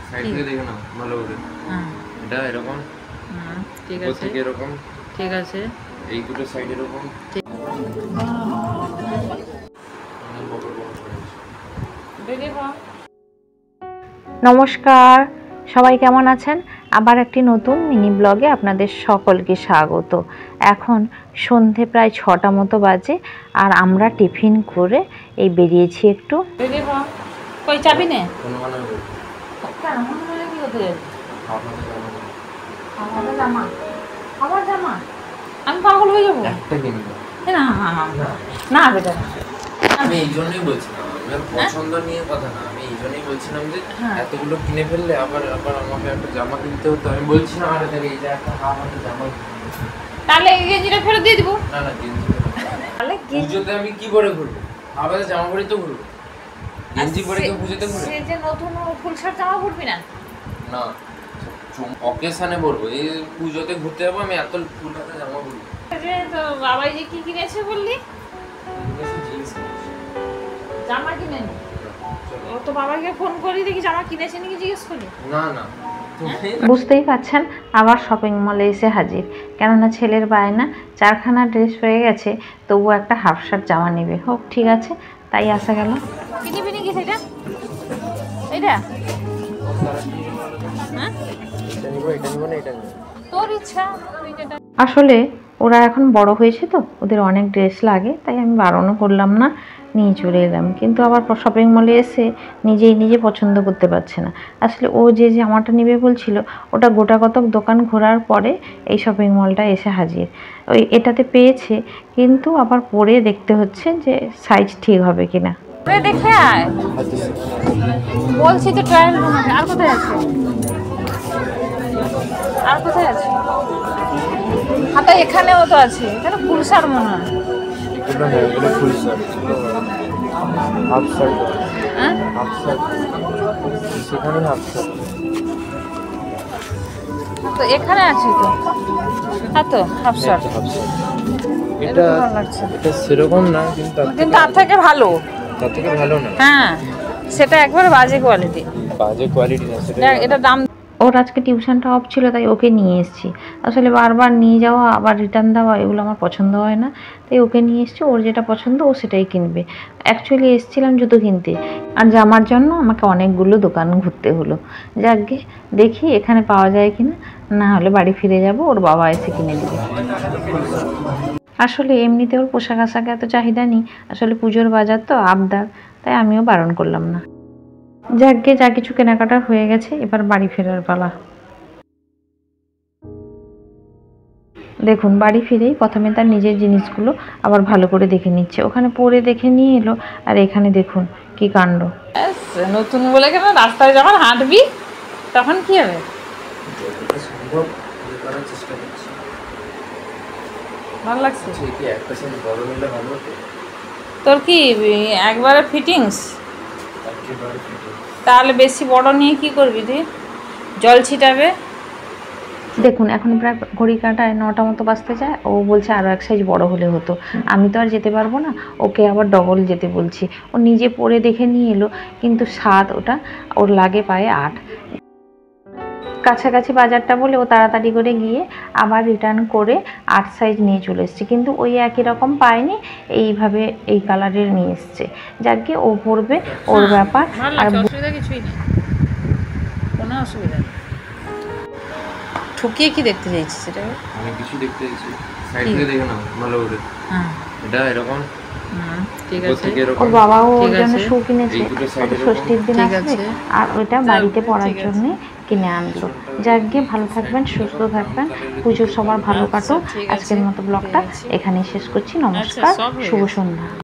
Side থেকে দেখে নাও ভালো করে। এটা এরকম, ঠিক আছে, থেকে এরকম, ঠিক আছে, এই দুটো সাইড এরকম। নমস্কার, সবাই কেমন আছেন? আবার একটি নতুন মিনি ব্লগে আপনাদের সকলকে স্বাগত। এখন সন্ধে প্রায় 6টা মতো বাজে, আর আমরা টিফিন করে এই বেরিয়েছি একটু। কই চাবি নে? আমি পাগল হয়ে যাবো। না বেটা, আমি এই জন্যই বলছিলাম, আমার পছন্দ নিয়ে কথা না, আমি এই জন্যই বলছিলাম যে এতগুলো কিনে ফেললে আবার আবার আমাকে একটা জামা কিনতে হতো। আমি বলছিলাম আরে তাহলে এই যে একটা আমাকে জামা, তাহলে এই গেঞ্জিটা ফেরত দিয়ে দিব। না না গেঞ্জি, তাহলে পুজোতে আমি কি করে ঘুরবো? আবার জামা পরে তো ঘুরবো, গেঞ্জি পরে কেউ পুজোতে ঘুরে? সে যে নতুন ফুল শার্ট জামা পরবি না? না, অকেশনে পরবো। এই পুজোতে ঘুরতে যাবো, আমি এত ফুল হাতা জামা পরবো। তো বাবাই যে কি কিনেছে বললি? জামা কিনেনি? ও তো বাবাকে ফোন করি, দেখি জামা কিনেছে নাকি জিজ্ঞেস করি। না না, বুঝতেই পারছেন, আবার শপিং মলে এসে হাজির। কেননা ছেলের বায়না 4খানা ড্রেস হয়ে গেছে, তবুও একটা হাফ শার্ট জামা নেবে। হোক, ঠিক আছে, তাই আসা গেল। কিনবি নাকি সেটা? এইটা হ্যাঁ, এটা নিবো, এটা নিবো না, এটা নিবো। তোর ইচ্ছা, তুই যেটা। আসলে ওরা এখন বড় হয়েছে তো, ওদের অনেক ড্রেস লাগে, তাই আমি বারণও করলাম না, নিয়ে চলে এলাম। কিন্তু আবার শপিং মলে এসে নিজে পছন্দ করতে পারছে না। আসলে ও যে জামাটা নেবে বলছিল, ওটা গোটা কতক দোকান ঘোরার পরে এই শপিং মলটা এসে হাজির। ওই এটাতে পেয়েছে, কিন্তু আবার পরে দেখতে হচ্ছে যে সাইজ ঠিক হবে কিনা। দেখে আয় বলছি তো, ট্রায়াল রুম আছে। আর কোথায় আছে? আর কোথায় আছে? হাতা এখানেও তো আছে। এখানে ফুল শার্ট মনে হয়। এগুলো না, এগুলো ফুল শার্ট, হাফ শার্ট, হ্যাঁ, হাফ শার্ট, সেখানে হাফ শার্ট। তো এখানে আছে তো, হ্যাঁ তো হাফ শার্ট। এটা ভালো লাগছে, এটা সেরকম না, কিন্তু তার থেকে ভালো। তার থেকে ভালো না। হ্যাঁ, সেটা একবারে বাজে কোয়ালিটি। বাজে কোয়ালিটি না সেটা। এটা দাম। ওর আজকে টিউশনটা অফ ছিল, তাই ওকে নিয়ে এসেছি। আসলে বারবার নিয়ে যাওয়া আবার রিটার্ন দেওয়া এগুলো আমার পছন্দ হয় না, তাই ওকে নিয়ে এসেছি। ওর যেটা পছন্দ ও সেটাই কিনবে। অ্যাকচুয়ালি এসেছিলাম জুতো কিনতে, আর জামার জন্য আমাকে অনেকগুলো দোকান ঘুরতে হলো। যাকগে, দেখি এখানে পাওয়া যায় কিনা, না হলে বাড়ি ফিরে যাব, ওর বাবা এসে কিনে দেবে। আসলে এমনিতে ওর পোশাক আশাকে এত চাহিদা নেই, আসলে পুজোর বাজার তো আবদার, তাই আমিও বারণ করলাম না। যাকগে, যা কিছু কেনাকাটা হয়ে গেছে, এবার বাড়ি ফেরার পালা। দেখুন, বাড়ি ফিরেই প্রথমে তার নিজের জিনিসগুলো আবার ভালো করে দেখে নিচ্ছে। ওখানে পরে দেখে নিয়ে এলো, আর এখানে দেখুন কি কাণ্ড। নতুন বলে কেন, রাস্তায় যখন হাঁটবি তখন কি হবে? সম্ভব করার চেষ্টা করছি। ভালো লাগছে? ঠিকই, একটা সাইজ বড় নিলে ভালো হতো। তোর কি একবারে ফিটিংস? একেবারে ফিটিং। তাহলে বেশি বড় নিয়ে কি করবি তুই? জল ছিটাবে। দেখুন, এখন প্রায় ঘড়ি কাঁটায় 9টা মতো বাজতে যায়। ও বলছে আরও এক সাইজ বড় হলে হতো। আমি তো আর যেতে পারবো না, ওকে আবার ডবল যেতে বলছি। ও নিজে পরে দেখে নিয়ে এলো, কিন্তু 7 ওটা, ওর লাগে পায়ে 8। কাছাকাছি বাজারটা বলে ও তাড়াতাড়ি করে গিয়ে আবার রিটার্ন করে 8 সাইজ নিয়ে চলে এসছে। কিন্তু ওই একই রকম পায়নি, এইভাবে এই কালারের নিয়ে এসছে। যাকে ও পরবে, ওর ব্যাপার। আর অসুবিধা কিছুই নেই, কোনো অসুবিধা নেই। ঠকিয়ে কি দেখতে চাইছিস সেটা? আমি কিছু দেখতে চাইছি, সাইড থেকে দেখে নাও ভালো করে। হ্যাঁ, এটা এরকম, ঠিক উপর আছে। থেকে এরকম। ওর বাবাও ওর ঠিক জন্য আছে। শু কিনেছে, এই দুটো সাইড ওটা ষষ্ঠীর দিন ঠিক আসবে, আছে। আর ওইটা বাড়িতে পরার ঠিক আছে। জন্য কিনে আনলো। যাকগে, ভালো থাকবেন, সুস্থ থাকবেন, পুজো সবার ভালো কাটুক। ঠিক আছে, আজকের মতো ব্লগটা ঠিক আছে। এখানেই শেষ করছি। নমস্কার, সব হয়ে শুভ গেছে। সন্ধ্যা।